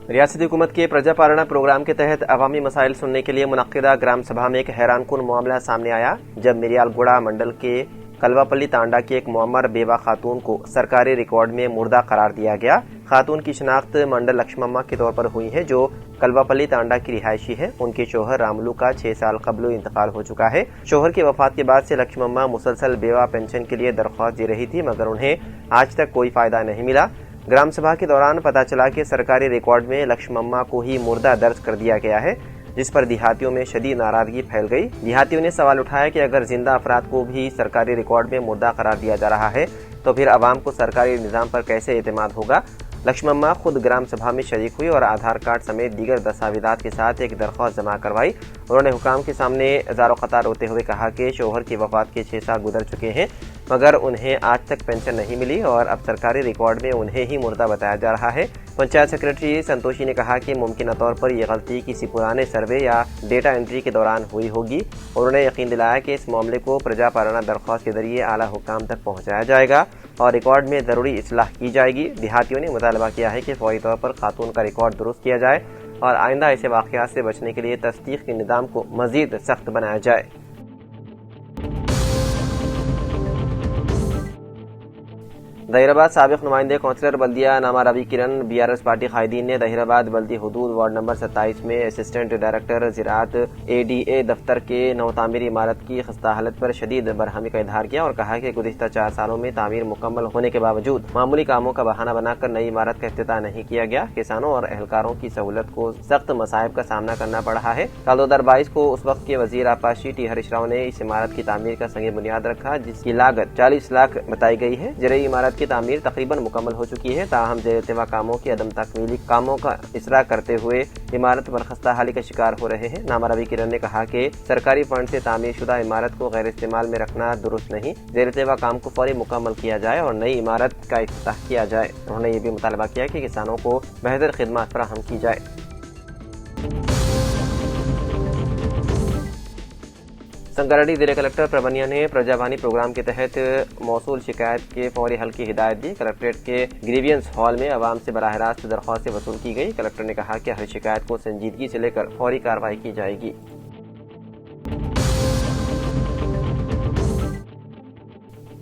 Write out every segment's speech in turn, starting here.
ریاستی حکومت کے پرجا پالنا پروگرام کے تحت عوامی مسائل سننے کے لیے منعقدہ گرام سبھا میں ایک حیران کن معاملہ سامنے آیا جب میریال گوڑا منڈل کے کلوا پلی تانڈا کی ایک معمر بیوہ خاتون کو سرکاری ریکارڈ میں مردہ قرار دیا گیا۔ خاتون کی شناخت منڈل لکشمما کے طور پر ہوئی ہے جو کلوا پلی تانڈا کی رہائشی ہے۔ ان کے شوہر راملو کا 6 سال قبل انتقال ہو چکا ہے۔ شوہر کی وفات کے بعد سے لکشمما مسلسل بیوہ پینشن کے لیے درخواست دے رہی تھی مگر انہیں آج تک کوئی فائدہ نہیں ملا۔ گرام سبھا کے دوران پتہ چلا کہ سرکاری ریکارڈ میں لکشمما کو ہی مردہ درج کر دیا گیا ہے، جس پر دیہاتیوں میں شدید ناراضگی پھیل گئی۔ دیہاتیوں نے سوال اٹھایا کہ اگر زندہ افراد کو بھی سرکاری ریکارڈ میں مردہ قرار دیا جا رہا ہے تو پھر عوام کو سرکاری نظام پر کیسے اعتماد ہوگا۔ لکشمما خود گرام سبھا میں شریک ہوئی اور آدھار کارڈ سمیت دیگر دستاویزات کے ساتھ ایک درخواست جمع کروائی۔ انہوں نے حکام کے سامنے زار و قطار روتے ہوئے کہا کہ شوہر کی وفات کے 6 سال گزر چکے ہیں مگر انہیں آج تک پینشن نہیں ملی اور اب سرکاری ریکارڈ میں انہیں ہی مردہ بتایا جا رہا ہے۔ پنچایت سیکرٹری سنتوشی نے کہا کہ ممکنہ طور پر یہ غلطی کسی پرانے سروے یا ڈیٹا انٹری کے دوران ہوئی ہوگی۔ انہوں نے یقین دلایا کہ اس معاملے کو پرجا پالنا درخواست کے ذریعے اعلیٰ حکام تک پہنچایا جائے گا اور ریکارڈ میں ضروری اصلاح کی جائے گی۔ دیہاتیوں نے مطالبہ کیا ہے کہ فوری طور پر خاتون کا ریکارڈ درست کیا جائے اور آئندہ ایسے واقعات سے بچنے کے لیے تصدیق کے نظام کو مزید سخت بنایا جائے۔ ظہیرآباد سابق نمائندے کونسلر بلدیہ نامہ روی کرن BRS پارٹی قائدین نے ظہیرآباد بلدی حدود وارڈ نمبر 27 میں اسسٹنٹ ڈائریکٹر زراعت ADA دفتر کے نو تعمیری عمارت کی خستہ حالت پر شدید برہمی کا اظہار کیا اور کہا کہ گزشتہ 4 سالوں میں تعمیر مکمل ہونے کے باوجود معمولی کاموں کا بہانہ بنا کر نئی عمارت کا افتتاح نہیں کیا گیا۔ کسانوں اور اہلکاروں کی سہولت کو سخت مصائب کا سامنا کرنا پڑ رہا ہے۔ سال 2022 کو اس وقت کے وزیر آبپاشی ٹی ہریش راؤ نے اس عمارت کی تعمیر کا سنگ بنیاد رکھا جس کی لاگت 40 لاکھ بتائی گئی ہے۔ زرعی عمارت کی تعمیر تقریباً مکمل ہو چکی ہے، تاہم زیر التوا کاموں کی عدم تکمیلی کاموں کا اصرار کرتے ہوئے عمارت پر خستہ حالی کا شکار ہو رہے ہیں۔ نامہ روی کرن نے کہا کہ سرکاری فنڈ سے تعمیر شدہ عمارت کو غیر استعمال میں رکھنا درست نہیں، زیر التوا کام کو فوری مکمل کیا جائے اور نئی عمارت کا افتتاح کیا جائے۔ انہوں نے یہ بھی مطالبہ کیا کہ کسانوں کو بہتر خدمات فراہم کی جائے۔ سنگاریڈی ضلع کلکٹر پربھنیہ نے پرجا وانی پروگرام کے تحت موصول شکایت کے فوری حل کی ہدایت دی۔ کلکٹریٹ کے گریوینس ہال میں عوام سے براہ راست درخواستیں وصول کی گئی۔ کلکٹر نے کہا کہ ہر شکایت کو سنجیدگی سے لے کر فوری کارروائی کی جائے گی۔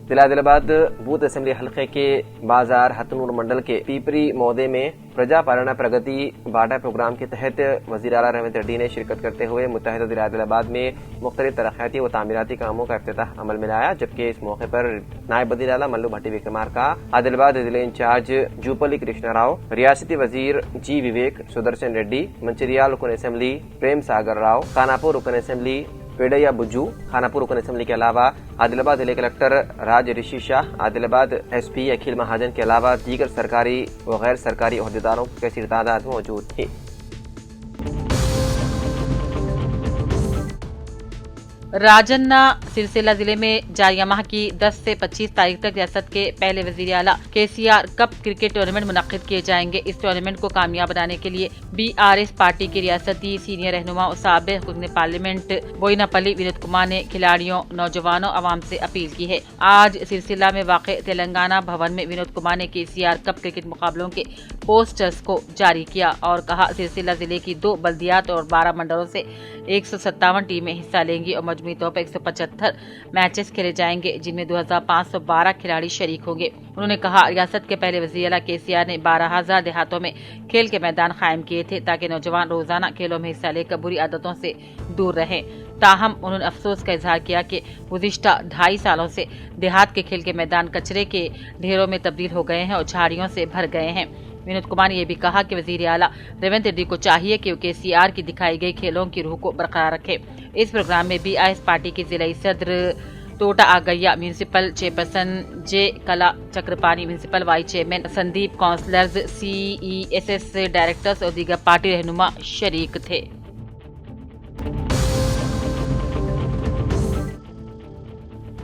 ضلع عادل آباد بوتھ اسمبلی حلقے کے بازار ہتنور منڈل کے پیپری مودے میں پرجا پالنا پرگتی باٹا پروگرام کے تحت وزیر اعلیٰ ریونت ریڈی نے شرکت کرتے ہوئے متحدہ ضلع عادل آباد میں مختلف ترقیاتی و تعمیراتی کاموں کا افتتاح عمل میں لایا، جبکہ اس موقع پر نائب وزیر اعلیٰ ملو بھٹی وکرمار کا عادل آباد ضلع انچارج جوپلی کرشنا راؤ، ریاستی وزیر جی وویک سدرشن ریڈی، منچریال رکن اسمبلی پریم ساگر راؤ، خاناپور رکن اسمبلی پیڈیا بجو، خاناپور رکن اسمبلی کے علاوہ عادل آباد ضلع کلکٹر راج رشی شاہ، عادل آباد SP اکھل مہاجن کے علاوہ دیگر سرکاری و غیر سرکاری عہدیداروں کی کثیر تعداد موجود تھی۔ راجنہ سرسیلا ضلع میں جاریہ ماہ کی 10 سے 25 تاریخ تک ریاست کے پہلے وزیر اعلیٰ KCR کپ کرکٹ ٹورنامنٹ منعقد کیے جائیں گے۔ اس ٹورنامنٹ کو کامیاب بنانے کے لیے BRS پارٹی کے ریاستی سینئر رہنما اور سابق رکن پارلیمنٹ بوئینا پلی ونود کمار نے کھلاڑیوں، نوجوانوں، عوام سے اپیل کی ہے۔ آج سرسیلا میں واقع تلنگانہ بھون میں ونود کمار نے KCR کپ کرکٹ مقابلوں کے پوسٹرز کو جاری کیا اور کہا سرسیلا ضلع کی 2 بلدیات اور 12 منڈلوں سے 157 ٹیمیں حصہ لیں گی اور مجموعی طور پر 175 میچز کھیلے جائیں گے جن میں 2512 کھلاڑی شریک ہوں گے۔ انہوں نے کہا ریاست کے پہلے وزیر اعلیٰ KCR نے 12000 دیہاتوں میں کھیل کے میدان قائم کیے تھے تاکہ نوجوان روزانہ کھیلوں میں حصہ لے کر بری عادتوں سے دور رہیں۔ تاہم انہوں نے افسوس کا اظہار کیا کہ گزشتہ 2.5 سالوں سے دیہات کے کھیل کے میدان کچرے کے ڈھیروں میں تبدیل ہو گئے ہیں اور جھاڑیوں سے بھر گئے ہیں۔ ونود کمار نے یہ بھی کہا کہ وزیر اعلیٰ ریونت ریڈی کو چاہیے کہ وہ KCR کی دکھائی گئی کھیلوں کی روح کو برقرار رکھے۔ اس پروگرام میں BRS پارٹی کے ضلعی صدر Thota Agaiah, municipal chairperson J Kala Chakrapani, municipal vice chairman Sandeep, councillors, CESS directors اور دیگر پارٹی رہنما شریک تھے۔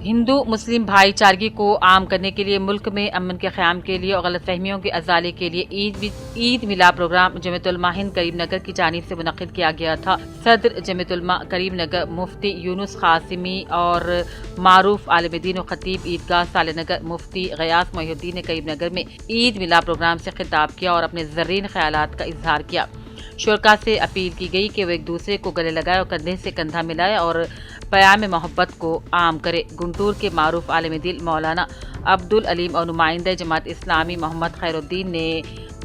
हिंदू मुस्लिम भाईचारगी को आम करने के लिए, मुल्क में अमन के क़याम के लिए और गलत फहमियों के अजाले के लिए ईद मिलाद प्रोग्राम जमीयत उलमा हिंद करीमनगर की जानिब से मुनक़िद किया गया था। सदर जमीयत उलमा करीमनगर मुफ्ती यूनुस कासिमी और मारूफ आलिम दीन व खतीब ईदगाह सालेनगर मुफ्ती गयास मोहिउद्दीन ने करीमनगर में ईद मिलाद प्रोग्राम से खिताब किया और अपने ज़रीन ख्यालात का इजहार किया। शुरका से अपील की गई कि वो एक दूसरे को गले लगाए और कंधे से कंधा मिलाए और प्याम मोहब्बत को आम करे। गुंटूर के मारूफ आलिम दिल मौलाना अब्दुल अलीम और नुमाइंदा जमात इस्लामी मोहम्मद खैरुद्दीन ने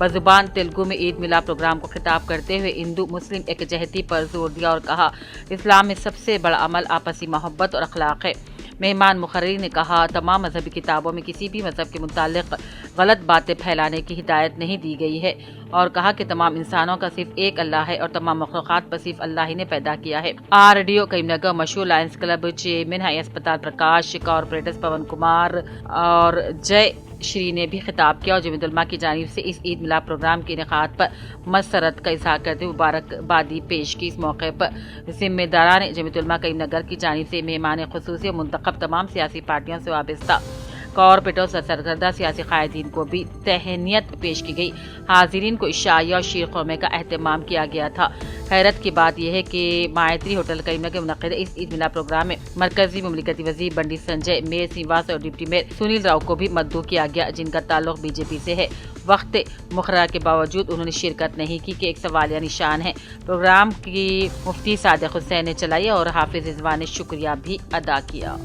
बज़ुबान तेलुगु में ईद मिलाद प्रोग्राम को खिताब करते हुए हिंदू मुस्लिम एकजहती पर जोर दिया और कहा, इस्लाम में सबसे बड़ा अमल आपसी मोहब्बत और अखलाक है। मेहमान मुखर्रिर ने कहा, तमाम मजहबी किताबों में किसी भी मजहब के मुतालिक गलत बातें फैलाने की हिदायत नहीं दी गई है और कहा कि तमाम इंसानों का सिर्फ एक अल्लाह है और तमाम मखलूक़ात पर सिर्फ अल्लाह ही ने पैदा किया है। RDO करीमनगर मशहूर लायंस क्लब चेयरमैन हाई अस्पताल प्रकाश, कॉरपोरेटर्स पवन कुमार और जय श्री ने भी खिताब किया और जमीयत उलमा की जानिब से इस ईद मिलाद प्रोग्राम के इनेकाद पर मसरत का इजहार करते हुए मुबारकबादी पेश की। इस मौके पर जिम्मेदारान जमीयत उलमा करीमनगर की जानिब से मेहमान खुसूसी और मुंतखब तमाम सियासी पार्टियों से वाबस्ता कॉरपोरेटर और सरकर्दा सियासी कायदीन को भी तहनीत पेश की गई। हाजिरीन को इशाया और शीर ख़ुरमे का एहतमाम किया गया था। हैरत की बात यह है कि मायत्री होटल करीमनगर के मुनक़िद इस ईद मिलाद प्रोग्राम में मरकजी मुमलिकती वज़ीर बंडी संजय, मेयर श्रीनिवास और डिप्टी मेयर सुनील राव को भी मद्दू किया गया, जिनका ताल्लुक BJP से है। वक्त मुखर्रर के बावजूद उन्होंने शिरकत नहीं की कि एक सवालिया निशान है। प्रोग्राम की मुफ्ती सादिक हुसैन ने चलाई और हाफिज रिजवान ने शुक्रिया भी अदा किया।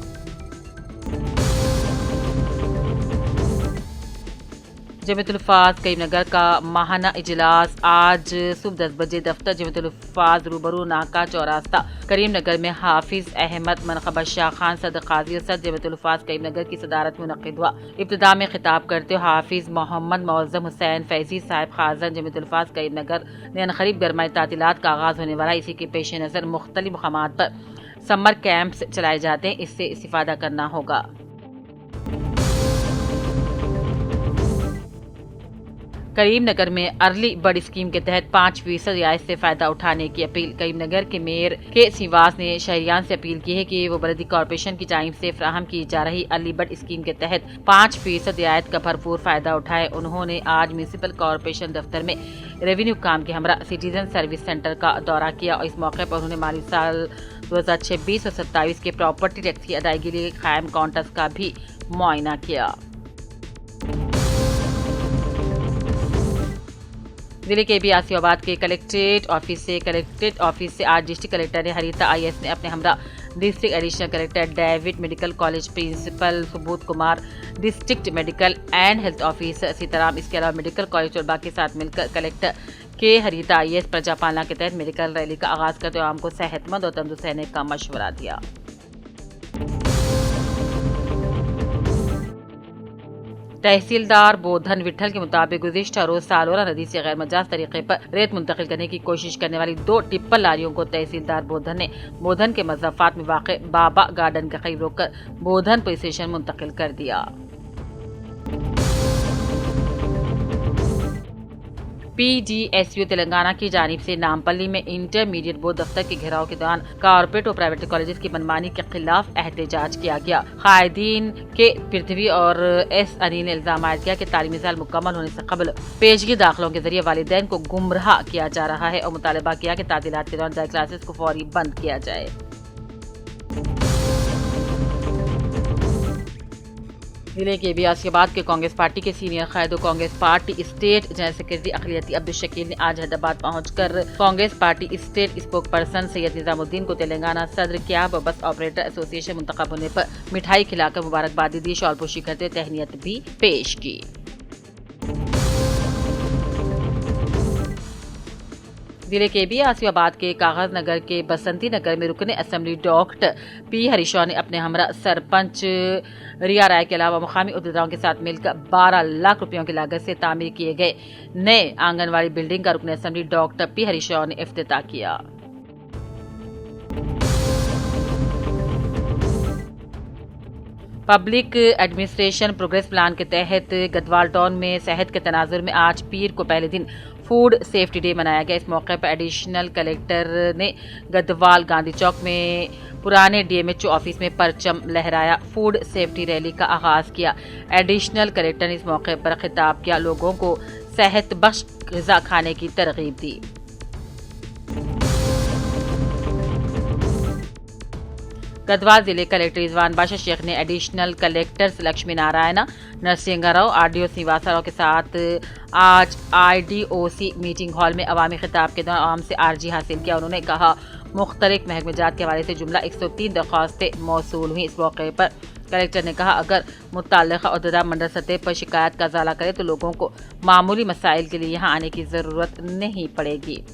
जमीयत उल-फज़ल करीमनगर का माहाना इजलास आज सुबह 10 बजे दफ्तर जमीयत उल-फज़ल रूबरू नाका चौरास्ता करीमनगर में हाफिज अहमद मनखबा शाह खान सदर काजी और सदर जमीयत उल-फज़ल करीमनगर की सदारत में मुनक़िद हुआ। इब्तिदा में खिताब करते हुए हाफिज मोहम्मद मौज़म हुसैन फैज़ी साहिब खाज़न जमीयत उल-फज़ल करीमनगर ने अनक़रीब गरमाई तातीलात का आगाज़ होने वाला, इसी के पेश नज़र मुख्तलिफ मक़ामात पर समर कैंप्स चलाए जाते हैं, इससे इस्तिफ़ादा करना होगा। करीमनगर में अर्ली बर्ड स्कीम के तहत 5% रियायत से फायदा उठाने की अपील। करीमनगर के मेयर के श्रीनिवास ने शहरियान से अपील की है कि वो बलदी कॉरपोरेशन की जानिब से फराहम की जा रही अर्ली बर्ड स्कीम के तहत 5% रियायत का भरपूर फायदा उठाए। उन्होंने आज म्यूनिसिपल कॉरपोरेशन दफ्तर में रेवेन्यू काम के हमरा सिटीजन सर्विस सेंटर का दौरा किया और इस मौके पर उन्होंने माली साल 2026 और 27 के प्रॉपर्टी टैक्स की अदायगी के लिए कायम काउंटर्स का भी मुआयना किया। जिले के आसिफाबाद के कलेक्ट्रेट ऑफिस से आज डिस्ट्रिक्ट कलेक्टर ने हरिता IAS ने अपने हमरा district additional collector David, medical college principal Subodh Kumar, district medical and health officer Sitaram, इसके अलावा मेडिकल कॉलेज और बाकी साथ मिलकर कलेक्टर के हरिता IAS प्रजापालना के तहत मेडिकल रैली का आगाज करते हुए आम को सेहतमंद और तंदुरुस्त रहने का मशवरा दिया। तहसीलदार बोधन विठल के मुताबिक गुज़िश्ता रोज सालोरा नदी से गैर मजाज तरीके पर रेत मुंतकिल करने की कोशिश करने वाली 2 टिप्पर लारियों को तहसीलदार बोधन ने बोधन के मज़ाफ़ात में वाक़ बाबा गार्डन के करीब रोककर बोधन पुलिस स्टेशन मुंतकिल कर दिया। PDSU तेलंगाना की जानिब से नामपल्ली में इंटरमीडिएट बोर्ड दफ्तर के घेराव के दौरान कॉर्पोरेट और प्राइवेट कॉलेजेस की मनमानी के खिलाफ एहतजाज किया गया। कायदीन के पृथ्वी और S अनिल ने इल्जाम आयद किया कि तालीमी साल मुकम्मल होने से कबल पेशगी दाखिलों के जरिए वालिदैन को गुमराह किया जा रहा है और मुतालबा किया कि तातीलात के दौरान जारी क्लासेस को फौरी बंद किया जाए। जिले के आसिफाबाद के कांग्रेस पार्टी के सीनियर कायदो Congress party state general secretary अखिलती अब्दुल शकील ने आज हैदराबाद पहुंचकर Congress party state spokesperson Syed Nizamuddin को तेलंगाना सदर कैब और बस ऑपरेटर एसोसिएशन मुंतखब होने पर मिठाई खिलाकर मुबारकबादी दी, शॉलपोशी करते तहनीत भी पेश की। जिले के आसिफाबाद के कागज नगर के बसंती नगर में रुकने असेंबली डॉक्टर P हरीशा ने अपने हमरा सरपंच रिया राय के अलावा मुकामी उद्योगों के साथ मिलकर 12 लाख रुपयों की लागत से तामीर किए गए नए आंगनवाड़ी बिल्डिंग का रुकने असेंबली डॉक्टर P हरीशा ने इफ्तिताह किया। पब्लिक एडमिनिस्ट्रेशन प्रोग्रेस प्लान के तहत गदवाल टाउन में सेहत के तनाजुर में आज पीर को पहले दिन फूड सेफ्टी डे मनाया गया। इस मौके पर एडिशनल कलेक्टर ने गदवाल गांधी चौक में पुराने DMHO ऑफिस में परचम लहराया, फूड सेफ्टी रैली का आगाज किया। एडिशनल कलेक्टर ने इस मौके पर खिताब किया, लोगों को सेहत बख्श ग़िज़ा खाने की तरगीब दी। गढ़वा जिले कलेक्टर रिजवान बादशाह शेख ने additional collectors Lakshmi Narayan, Narasimha Rao, RDO Srinivas Rao के साथ आज IDOC मीटिंग हॉल में अवामी खिताब के दौरान आवाम से आर्जी हासिल किया। उन्होंने कहा, मुख्तलिफ महकमे जात के हवाले से जुमला 103 दरख्वास्तें मौसूल हुई। इस मौके पर कलेक्टर ने कहा, अगर मुतल्लिक़ा अहदेदार मंडल सतह पर शिकायत का इज़ाला करे तो लोगों को मामूली मसाइल के लिए यहाँ आने की ज़रूरत नहीं पड़ेगी।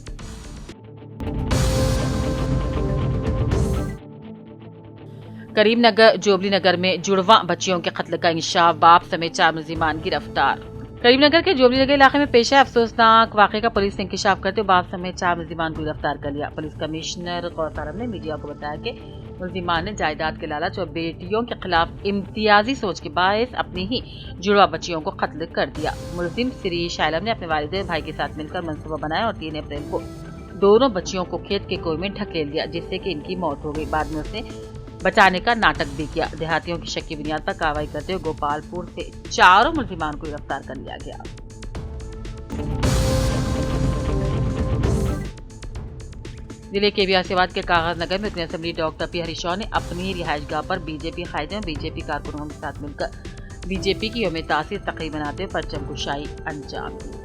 करीमनगर जोबली नगर में जुड़वा बच्चियों के कत्ल का इंकशाफ, बाप समेत 4 मुलजिमान गिरफ्तार। करीमनगर के जोबली नगर इलाके में पेश है अफसोसनाक वाक़े का पुलिस ने इंकशाफ करते हुए बाप समेत 4 मुलजिमान को गिरफ्तार कर लिया। पुलिस कमिश्नर गौहर आलम ने मीडिया को बताया कि मुलजिमान ने जायदाद के लालच और बेटियों के खिलाफ इम्तियाजी सोच के बायस अपनी ही जुड़वा बच्चियों को कत्ल कर दिया। मुलजिम शिरीष आलम ने अपने वालिद भाई के साथ मिलकर मंसूबा बनाया और 3 अप्रैल को दोनों बच्चियों को खेत के कुएं में ढकेल दिया, जिससे कि इनकी मौत हो गई। बाद में उसने बचाने का नाटक भी किया। देहातियों की शक की बुनियाद पर कार्रवाई करते हुए गोपालपुर से 4 मुलजिमान को गिरफ्तार कर लिया गया। जिले के बियासीबाद के कागज नगर में रुकन असेंबली डॉक्टर पी हरीशौ ने अपनी रिहायशगाह पर बीजेपी कायदे और बीजेपी कारकुनों के साथ मिलकर बीजेपी की यौम तासीस तकरीब मनाते हुए परचम कुशाई अंजाम दी।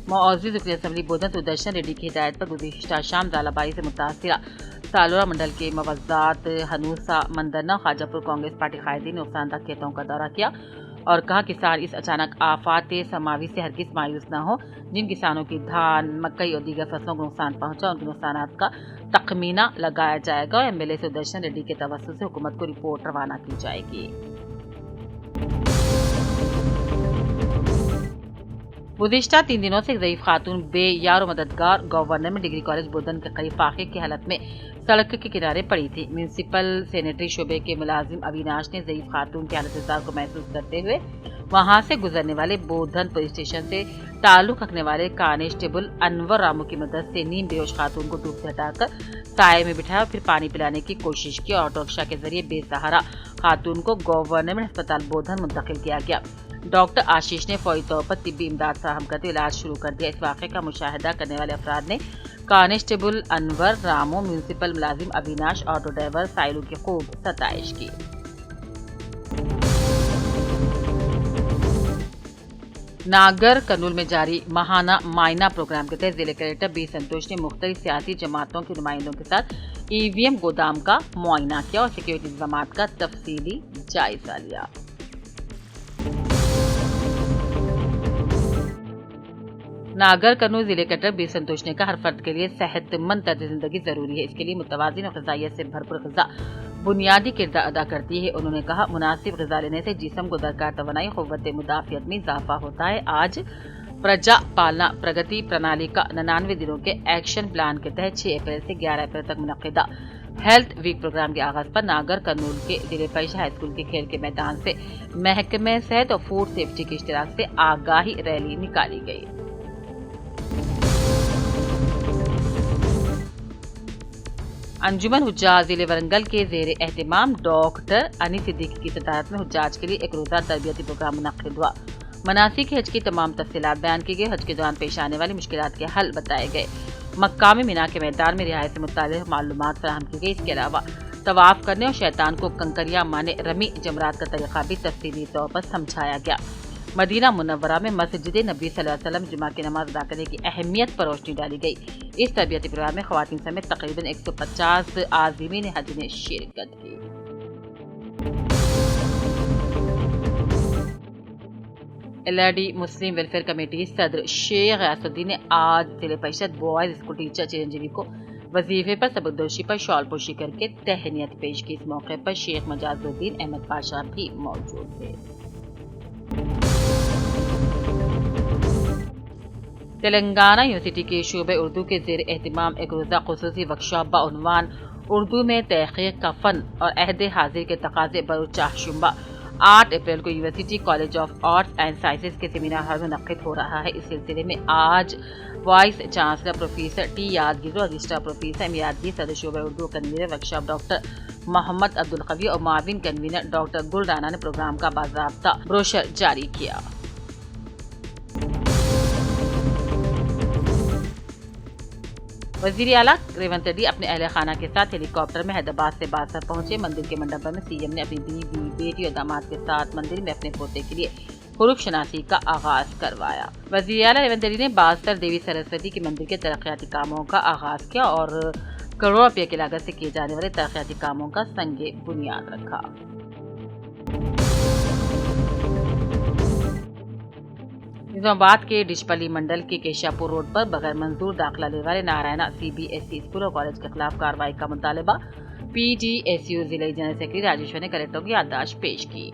मुअज़्ज़िज़ रुकन असेंबली बोधन सुदर्शन रेड्डी की हिदायत पर गुज़िश्ता शाम ज़ालाबाई से मुतासिरा सालोरा मंडल के मवज़्ज़ात हनूसा, मंदरना, ख्वाजापुर कांग्रेस पार्टी कायदीन ने नुकसानदा खेतों का दौरा किया और कहा, किसान इस अचानक आफात समावी से हरगिज़ मायूस न हो। जिन किसानों की धान, मकई और दीगर फसलों को नुकसान पहुंचा, उनके नुकसानात का तखमीना लगाया जाएगा और MLA सुदर्शन रेड्डी के तवस्सुल से हुकूमत को रिपोर्ट रवाना की जाएगी। गुज़िश्ता 3 दिनों से एक ज़ईफ़ खातून बेयार और मददगार गवर्नमेंट डिग्री कॉलेज बोधन के करीब फाक़े की हालत में सड़क के किनारे पड़ी थी। म्यूनसिपल सैनिटरी शोबे के मुलाजिम अविनाश ने ज़ईफ़ खातून की हालत को महसूस करते हुए वहां से गुजरने वाले बोधन पुलिस स्टेशन से ताल्लुक़ रखने वाले कांस्टेबल अनवर रामू की मदद से नीम बेहोश खातून को धूप से हटाकर साये में बिठाया और फिर पानी पिलाने की कोशिश की। ऑटो रिक्शा के जरिए बेसहारा खातून को गवर्नमेंट अस्पताल बोधन मुंतकिल किया गया। डॉक्टर आशीष ने फौरी तौर पर तिब्बी इमदाद फराहम करते हुए इलाज शुरू कर दिया। इस वाक़े का मुशाहिदा करने वाले अफराद ने कांस्टेबल अनवर रामू, म्यूनसिपल मुलाजिम अविनाश, ऑटो ड्राइवर साइलू की खूब सताइश की। नागर कर्नूल में जारी माहाना मायना प्रोग्राम के तहत जिले कलेक्टर बी संतोष ने मुख्तलिफ सियासी जमातों के नुमाइंदों के साथ EVM गोदाम का मुआयना किया और सिक्योरिटी इंतजाम का तफसीली जायजा लिया। नागर कर्नूल जिले कलेक्टर बी संतोष ने कहा, हर फर्द के लिए सेहतमंद तर्ज जिंदगी जरूरी है। इसके लिए मुतवाज़िन और ग़िज़ाइयत से भरपूर ग़िज़ा बुनियादी किरदार अदा करती है। उन्होंने कहा, मुनासिब ग़िज़ा लेने से जिस्म को दरकार तवानाई, क़ुव्वत मुदाफ़ियत में इज़ाफ़ा होता है। आज प्रजा पालना प्रगति प्रणाली का 99 दिनों के एक्शन प्लान के तहत 6 अप्रैल से 11 अप्रैल तक मुनक़्क़िदा हेल्थ वीक प्रोग्राम के आगाज़ पर नागर कर्नूल के जिले परिषद हाई स्कूल के खेल के मैदान से महकमे सेहत और फूड सेफ्टी के इश्तिराक से आगाही रैली निकाली गई। अंजुमन हुज्जाज जिले वरंगल के ज़ेरे एहतिमाम डॉक्टर अनीस सिद्दीकी की सदारत में हुज्जाज के लिए एक रोज़ा तरबियती प्रोग्राम मुनक़्क़िद हुआ। मनासिक हज की तमाम तफसीलात बयान की गई। हज के दौरान पेश आने वाली मुश्किलात के हल बताए गए। मक्का में मीना के मैदान में रिहायत से मुताल्लिक़ मालूमात फराहम की गई। इसके अलावा तवाफ करने और शैतान को कंकरिया माने रमी जमरात का तरीक़ा भी तफसीली तौर पर समझाया गया। मदीना मुनव्वरा में मस्जिद नबी सल्लल्लाहु अलैहि वसल्लम जुमा की नमाज अदा करने की अहमियत पर रोशनी डाली गई। इस तरबियती प्रोग्राम में ख़वातीन समेत तकरीबन 150 आज़मीन हज ने शिरकत की। LRD मुस्लिम वेलफेयर कमेटी सदर शेख गयासुद्दीन ने आज जिले परिषद बॉयज स्कूल टीचर चिरंजीवी को वजीफे पर सबकदोशी पर शॉल पोशी करके तहनीत पेश की। इस मौके पर शेख मजाजुद्दीन अहमद पाशा भी मौजूद थे। तेलंगाना यूनिवर्सिटी के शोबे उर्दू के ज़ेर एहतिमाम एक रोज़ा ख़ुसूसी वर्कशॉप बाउनवान उर्दू में तहक़ीक़ का फ़न और अहद हाजिर के तकाज़े बरूचाह शुम्बा 8 अप्रैल को university college of arts and sciences के सेमिनार हॉल में मुनक्किद हो रहा है। इस सिलसिले में आज vice chancellor professor T Yadagiri और रजिस्ट्रार प्रोफेसर एम यादगिरी, सदर शोबा उर्दू convener workshop doctor Mohammed Abdul Qavi और माविन कन्वीनर डॉक्टर गुल राना ने प्रोग्राम का बाज़ाब्ता ब्रोशर जारी किया। वज़ीर आला रेवंत रेड्डी अपने अहले खाना के साथ हेलीकॉप्टर में हैदराबाद से बासर पहुंचे। मंदिर के मंडप में सीएम ने अपनी बीवी, बेटी और दामाद के साथ मंदिर में अपने पोते के लिए हुरूफ शनासी का आगाज करवाया। वज़ीर आला रेवंत रेड्डी ने बासर देवी सरस्वती के मंदिर के तरक्याती कामों का आगाज किया और करोड़ों रुपये की लागत से किए जाने वाले तरक्याती कामों का संगे बुनियाद रखा। निजामाबाद के डिशपल्ली मंडल के केशापुर रोड पर बगैर मंजूर दाखिला लेने वाले नारायणा CBSE स्कूल और कॉलेज के खिलाफ कार्रवाई का मुतालबा PDSU जिले जनरल सेक्रेटरी राजेश्वर ने कलेक्टर को याददाश्त पेश की।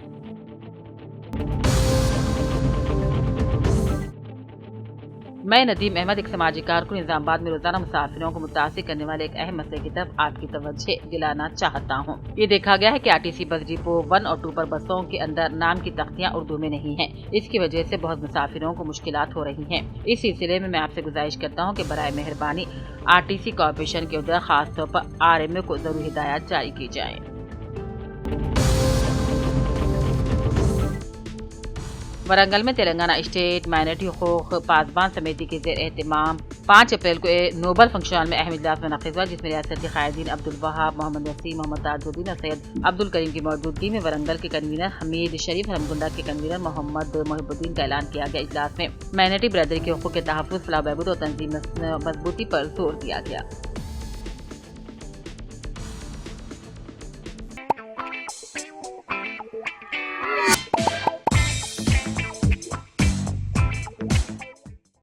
मैं नदीम अहमद, एक समाजी कारकुन, निजामाबाद में रोजाना मुसाफिरों को मुतासिर करने वाले एक अहम मसले की तरफ आपकी तवज्जो दिलाना चाहता हूँ। ये देखा गया है कि RTC बस डिपो 1 और 2 पर बसों के अंदर नाम की तख्तियाँ उर्दू में नहीं हैं। इसकी वजह से बहुत मुसाफिरों को मुश्किलात हो रही हैं। इस सिलसिले में मैं आपसे गुजारिश करता हूँ कि बराए मेहरबानी RTC कॉर्पोरेशन के उधर खास तौर पर RMA को जरूर हिदायत जारी की जाए। वरंगल में तेलंगाना स्टेट माइनॉरिटी हुकूक पासबान समिति के ज़ेर एहतमाम 5 अप्रैल को नोबल फंक्शन हॉल में अहम इजलास मुनक़्क़िद हुआ, जिसमें रियासती क़ायदीन अब्दुल वहाब, मोहम्मद वसीम, मोहम्मद ताजुद्दीन और सैयद अब्दुल करीम की मौजूदगी में वरंगल के कन्वीनर हमीद शरीफ, हरमगुंडा के कन्वीनर मोहम्मद मोहिबुद्दीन का ऐलान किया गया। इजलास में माइनॉरिटी बरदरी के हुकूक के तहफ़्फ़ुज़, फलाह, बहबूद और तंज़ीम मज़बूती पर जोर दिया गया।